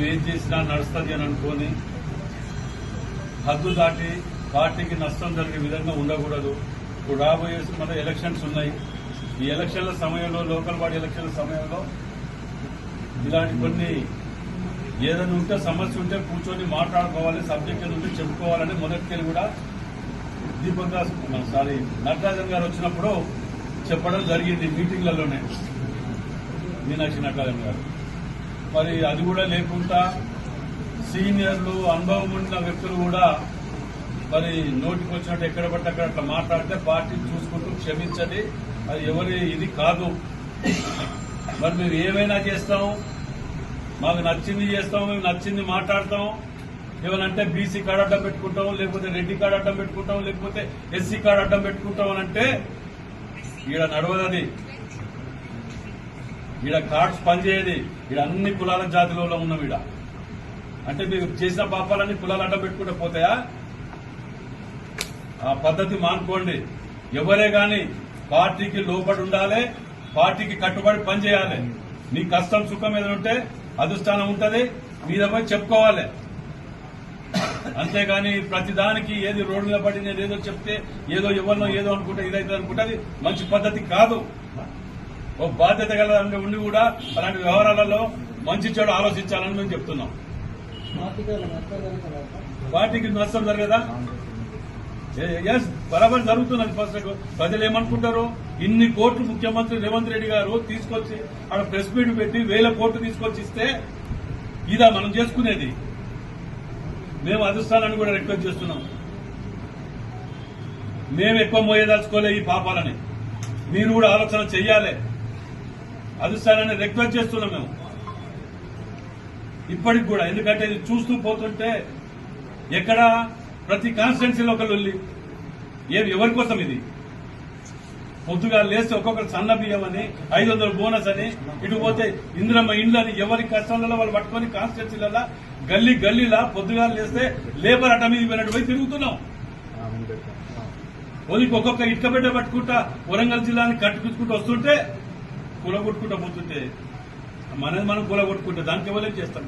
ఏం చేసినా నడుస్తుంది అని అనుకోని హద్దు దాటి పార్టీకి నష్టం జరిగే విధంగా ఉండకూడదు. ఇప్పుడు రాబోయే మన ఎలక్షన్స్ ఉన్నాయి. ఈ ఎలక్షన్ల సమయంలో, లోకల్ బాడీ ఎలక్షన్ల సమయంలో ఇలాంటి కొన్ని ఏదైనా ఉంటే సమస్య ఉంటే కూర్చొని మాట్లాడుకోవాలి, సబ్జెక్ట్ ఉంటే చెప్పుకోవాలని మొదటికెళ్ళి కూడా దీపక్ దాస్ నటరాజన్ గారు వచ్చినప్పుడు చెప్పడం జరిగింది మీటింగ్లలోనే, మీనాక్షి నటరాజన్ గారు. మరి అది కూడా లేకుండా సీనియర్లు, అనుభవం ఉన్న వ్యక్తులు కూడా మరి నోటికి వచ్చినట్టు ఎక్కడ పట్టి అక్కడ అట్లా మాట్లాడితే పార్టీ చూసుకుంటూ క్షమించండి, అది ఎవరి ఇది కాదు. మరి మేము ఏమైనా చేస్తాం, మాకు నచ్చింది చేస్తాం, మేము నచ్చింది మాట్లాడతాం. ఏమనంటే బీసీ కార్డు అడ్డం పెట్టుకుంటాం, లేకపోతే రెడ్డి కార్డు అడ్డం పెట్టుకుంటాం, లేకపోతే ఎస్సీ కార్డు అడ్డం పెట్టుకుంటాం అని అంటే ఈడ నడవదది. ఈడ కార్డ్స్ పనిచేయది. ఈడ అన్ని కులాల జాతిలో ఉన్నాం. ఈడ అంటే మీరు చేసిన పాపాలన్నీ కులాలు అడ్డం పెట్టుకుంటే పోతాయా? ఆ పద్ధతి మానుకోండి. ఎవరే గాని పార్టీకి లోబడి ఉండాలి, పార్టీకి కట్టుబడి పనిచేయాలి. మీ కష్టం సుఖం ఏదైనా ఉంటే అధిష్టానం ఉంటది, మీద పోయి చెప్పుకోవాలి. అంతేగాని ప్రతిదానికి ఏది రోడ్డు మీద పడి నేను ఏదో చెప్తే ఏదో ఎవరినో ఏదో అనుకుంటే ఇదైతే అనుకుంటే అది మంచి పద్ధతి కాదు. ఓ బాధ్యత గల ఉండి కూడా అలాంటి వ్యవహారాలలో మంచి చెడు ఆలోచించాలని మేము చెప్తున్నాం. పార్టీకి నష్టం జరగదా? ఎస్, బరాబర్ జరుగుతున్నది. ఫస్ట్ ప్రజలు ఏమనుకుంటారు, ఇన్ని కోట్లు ముఖ్యమంత్రి రేవంత్ రెడ్డి గారు తీసుకొచ్చి అక్కడ ప్రెస్ మీట్ పెట్టి 1000 కోట్లు తీసుకొచ్చి ఇస్తే ఇదా మనం చేసుకునేది? మేము అధిష్టానాన్ని కూడా రిక్వెస్ట్ చేస్తున్నాం, మేము ఎక్కువ మోయదలుచుకోలే ఈ పాపాలని, మీరు కూడా ఆలోచన చెయ్యాలి. అధిష్టానాన్ని రిక్వెస్ట్ చేస్తున్నాం మేము ఇప్పటికి కూడా. ఎందుకంటే ఇది చూస్తూ పోతుంటే ఎక్కడ ప్రతి కాన్స్టిట్యున్సీలో ఒకళ్ళు వెళ్ళి ఎవరి కోసం ఇది? పొద్దుగా లేస్తే ఒక్కొక్కరు సన్న బియ్యం అని, 500 బోనస్ అని, ఇటు పోతే ఇందిరమ్మ ఇండ్లు అని, ఎవరి కష్టంలో వాళ్ళు పట్టుకొని కాన్స్టిట్యున్సీలలో గల్లీ గల్లీలా పొద్దుగా లేస్తే లేబర్ అడ్డ మీద పోయినట్టు పోయి తిరుగుతున్నాం. పోలీకి ఒక్కొక్క ఇటుక బిడ్డ పట్టుకుంటా వరంగల్ జిల్లాని కట్టుకుంటూ వస్తుంటే కూలగొట్టుకుంటా పోతుంటే మనది మనం కూలగొట్టుకుంటే దానికి ఎవరేం చేస్తాం?